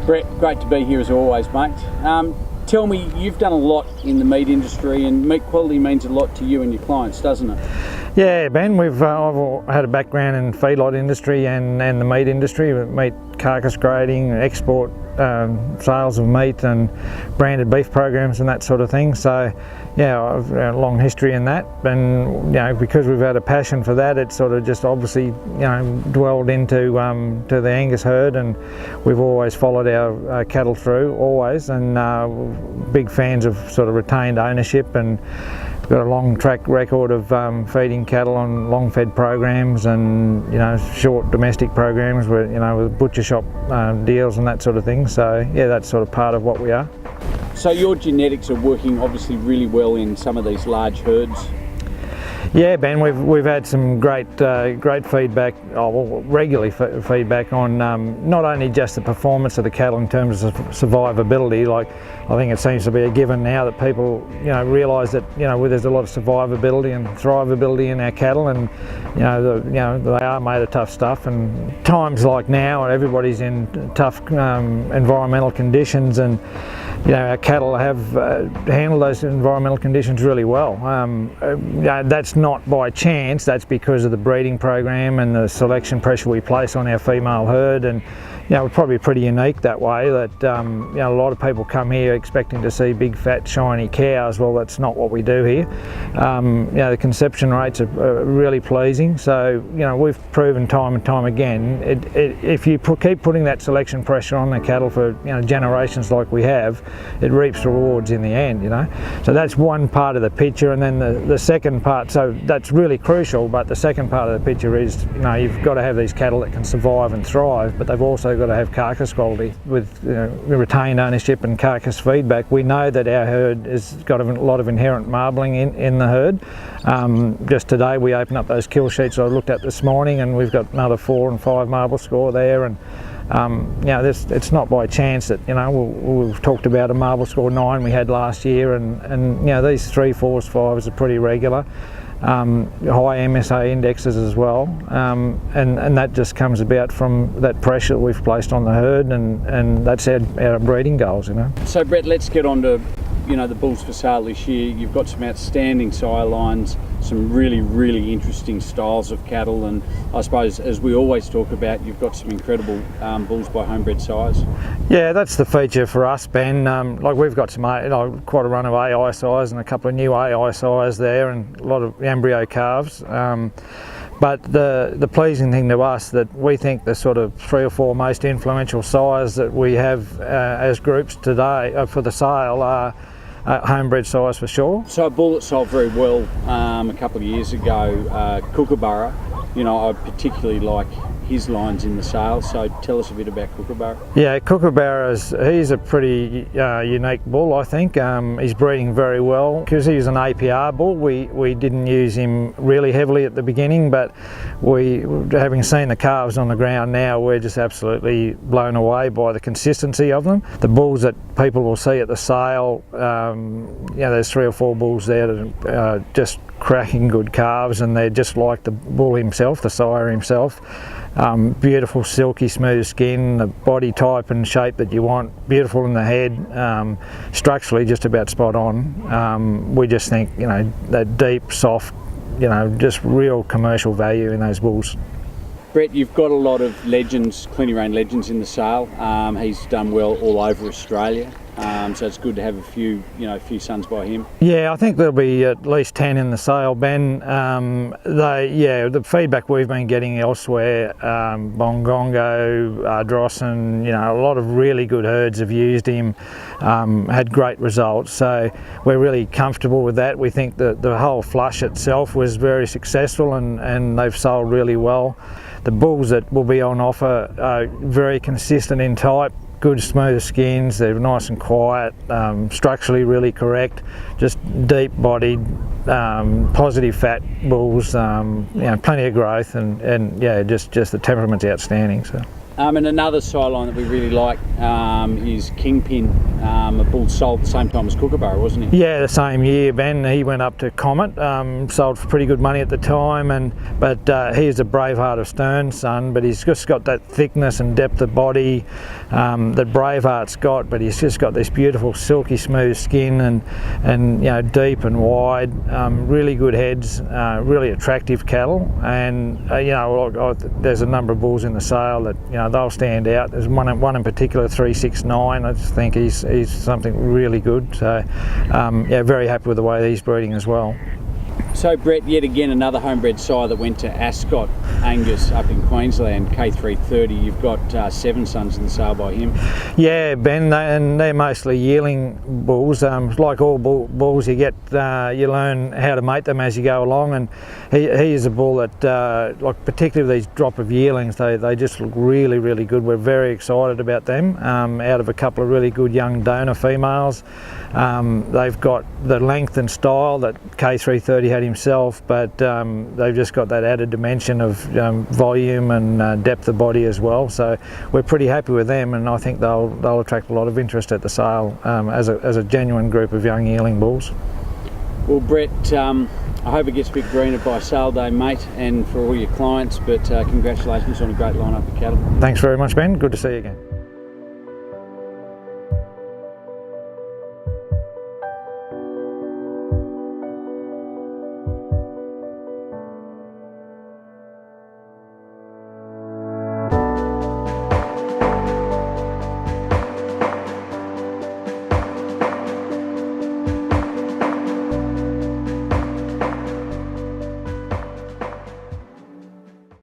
Brett, great to be here as always, mate. Tell me, you've done a lot in the meat industry, and meat quality means a lot to you and your clients, doesn't it? Yeah, Ben, I've had a background in feedlot industry and the meat industry, meat carcass grading, export sales of meat and branded beef programs and that sort of thing. So yeah, I've a long history in that, and because we've had a passion for that, it's sort of just obviously dwelled into to the Angus herd, and we've always followed our cattle through, always, and big fans of sort of retained ownership, and got a long track record of feeding cattle on long fed programs and short domestic programs with with butcher shop deals and that sort of thing. So yeah, that's sort of part of what we are. So your genetics are working obviously really well in some of these large herds. Yeah, Ben, we've had some great feedback, regularly feedback on not only just the performance of the cattle in terms of survivability. Like, I think it seems to be a given now that people realise that there's a lot of survivability and thrivability in our cattle, and they are made of tough stuff. And times like now, and everybody's in tough environmental conditions, and our cattle have handled those environmental conditions really well. That's not by chance, that's because of the breeding program and the selection pressure we place on our female herd. And we're probably pretty unique that way, that a lot of people come here expecting to see big fat shiny cows. Well, that's not what we do here. The conception rates are really pleasing, so we've proven time and time again, if you keep putting that selection pressure on the cattle for generations like we have, it reaps rewards in the end. So that's one part of the picture, and then the second part, so that's really crucial, but the second part of the picture is you've got to have these cattle that can survive and thrive, but they've also got to have carcass quality with retained ownership and carcass feedback. We know that our herd has got a lot of inherent marbling in the herd. Just today we opened up those kill sheets I looked at this morning, and we've got another 4 and 5 marble score there, and it's not by chance that we've talked about a marble score 9 we had last year, and these 3, 4s, 5s are pretty regular. High MSA indexes as well, and that just comes about from that pressure that we've placed on the herd, and that's our breeding goals. So Brett, let's get on to the bulls for sale this year. You've got some outstanding sire lines, some really interesting styles of cattle, and I suppose, as we always talk about, you've got some incredible bulls by homebred sires. Yeah, that's the feature for us, Ben. Like, we've got some quite a run of AI sires and a couple of new AI sires there, and a lot of embryo calves. But the pleasing thing to us, that we think the sort of 3 or 4 most influential sires that we have as groups today for the sale are homebred sires for sure. So a bull that sold very well a couple of years ago, Kookaburra, I particularly like his lines in the sale, so tell us a bit about Kookaburra. Yeah, Kookaburra, he's a pretty unique bull, I think. He's breeding very well. Because he's an APR bull, we didn't use him really heavily at the beginning, but having seen the calves on the ground now, we're just absolutely blown away by the consistency of them. The bulls that people will see at the sale, there's 3 or 4 bulls there that are just cracking good calves, and they're just like the bull himself, the sire himself. Beautiful silky smooth skin, the body type and shape that you want, beautiful in the head, structurally just about spot on. We just think that deep, soft, just real commercial value in those bulls. Brett, you've got a lot of legends, Cleany Rain legends in the sale. He's done well all over Australia. So it's good to have a few sons by him. Yeah, I think there'll be at least 10 in the sale, Ben. The feedback we've been getting elsewhere, Bongongo, Drossen, a lot of really good herds have used him, had great results. So we're really comfortable with that. We think that the whole flush itself was very successful, and they've sold really well. The bulls that will be on offer are very consistent in type. Good smooth skins, they're nice and quiet, structurally really correct, just deep bodied, positive fat bulls, plenty of growth, and just the temperament's outstanding. So. And another sire line that we really like is Kingpin, a bull sold at the same time as Kookaburra, wasn't he? Yeah, the same year, Ben. He went up to Comet, sold for pretty good money at the time, but he's a Braveheart of Stern's son, but he's just got that thickness and depth of body that Braveheart's got, but he's just got this beautiful silky smooth skin and you know, deep and wide, really good heads, really attractive cattle, and you know, there's a number of bulls in the sale that, you know, they'll stand out. There's one in particular, 369. I just think he's something really good. So yeah, very happy with the way he's breeding as well. So Brett, yet again another homebred sire that went to Ascot Angus up in Queensland, K330. You've got 7 sons in the sale by him. Yeah, Ben, and they're mostly yearling bulls. Like all bulls, you learn how to mate them as you go along, and he is a bull that, like particularly these drop of yearlings, they just look really, really good. We're very excited about them. Out of a couple of really good young donor females, they've got the length and style that K330 had himself, but they've just got that added dimension of volume and depth of body as well. So we're pretty happy with them, and I think they'll attract a lot of interest at the sale as a genuine group of young yearling bulls. Well, Brett, I hope it gets a bit greener by sale day, mate, and for all your clients, but congratulations on a great lineup of cattle. Thanks very much, Ben. Good to see you again.